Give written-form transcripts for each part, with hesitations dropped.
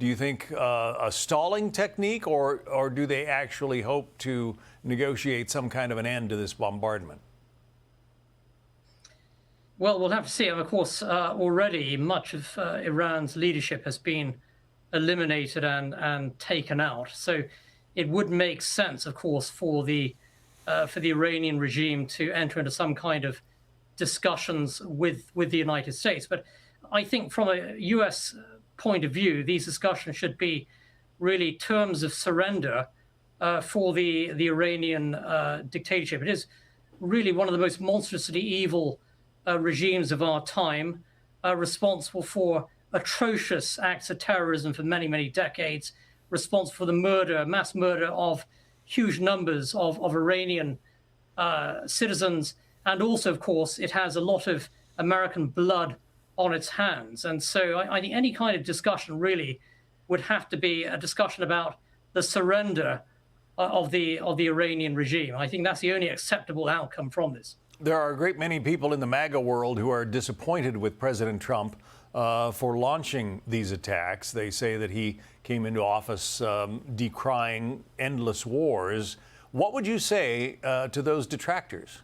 Do you think a stalling technique, or do they actually hope to negotiate some kind of an end to this bombardment? Well, we'll have to see. Of course, already much of Iran's leadership has been eliminated and taken out. So it would make sense, of course, for the Iranian regime to enter into some kind of discussions with the United States. But I think from a U.S. point of view, these discussions should be really terms of surrender for the Iranian dictatorship. It is really one of the most monstrously evil regimes of our time, responsible for atrocious acts of terrorism for many, many decades, responsible for the murder, mass murder of huge numbers of Iranian citizens. And also, of course, it has a lot of American blood on its hands. And so I think any kind of discussion really would have to be a discussion about the surrender of the Iranian regime. I think that's the only acceptable outcome from this. There are a great many people in the MAGA world who are disappointed with President Trump for launching these attacks. They say that he came into office decrying endless wars. What would you say to those detractors?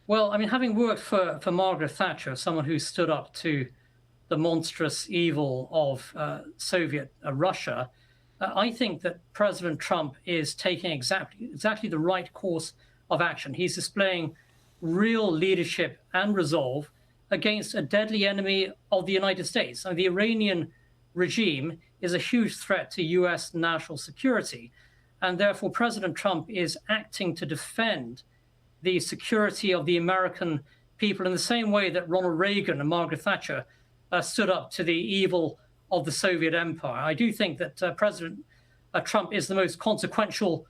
Well, I mean, having worked for Margaret Thatcher, someone who stood up to the monstrous evil of Soviet Russia, I think that President Trump is taking exactly the right course of action. He's displaying real leadership and resolve against a deadly enemy of the United States. And the Iranian regime is a huge threat to U.S. national security. And therefore, President Trump is acting to defend the security of the American people in the same way that Ronald Reagan and Margaret Thatcher stood up to the evil of the Soviet Empire. I do think that President Trump is the most consequential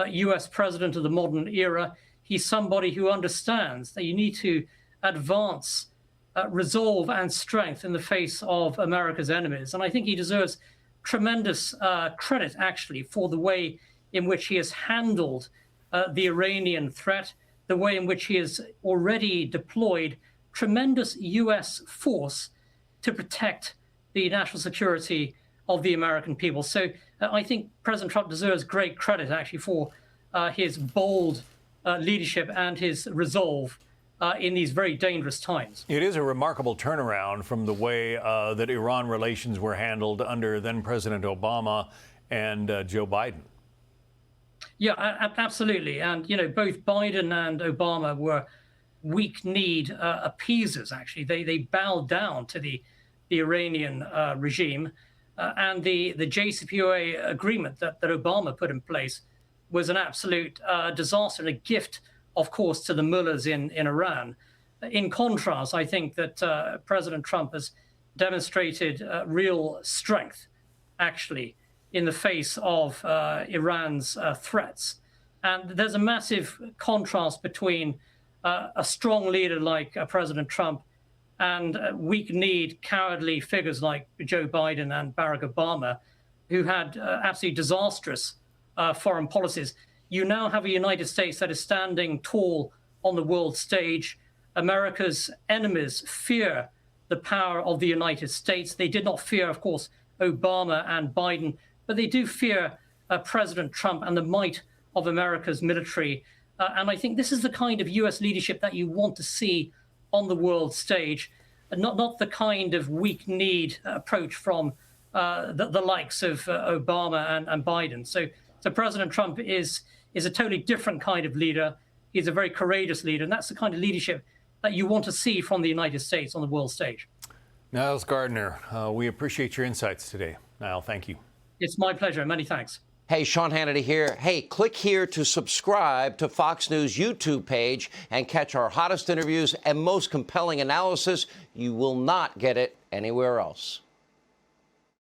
U.S. president of the modern era. He's somebody who understands that you need to advance resolve and strength in the face of America's enemies. And I think he deserves tremendous credit, actually, for the way in which he has handled the Iranian threat, the way in which he has already deployed tremendous U.S. force to protect the national security of the American people. So I think President Trump deserves great credit, actually, for his bold leadership and his resolve in these very dangerous times. It is a remarkable turnaround from the way that Iran relations were handled under then-President Obama and Joe Biden. Yeah, absolutely. And, you know, both Biden and Obama were weak-kneed appeasers, actually. They bowed down to the Iranian regime. And the JCPOA agreement that Obama put in place was an absolute disaster and a gift, of course, to the mullahs in Iran. In contrast, I think that President Trump has demonstrated real strength, actually, in the face of Iran's threats. And there's a massive contrast between a strong leader like President Trump and weak-kneed, cowardly figures like Joe Biden and Barack Obama, who had absolutely disastrous foreign policies. You now have a United States that is standing tall on the world stage. America's enemies fear the power of the United States. They did not fear, of course, Obama and Biden, but they do fear President Trump and the might of America's military. And I think this is the kind of U.S. leadership that you want to see on the world stage, and not the kind of weak-kneed approach from the likes of Obama and Biden. So President Trump is a totally different kind of leader. He's a very courageous leader, and that's the kind of leadership that you want to see from the United States on the world stage. Niles Gardiner, we appreciate your insights today. Niall, thank you. It's my pleasure. Many thanks. Hey, Sean Hannity here. Hey, click here to subscribe to Fox News YouTube page and catch our hottest interviews and most compelling analysis. You will not get it anywhere else.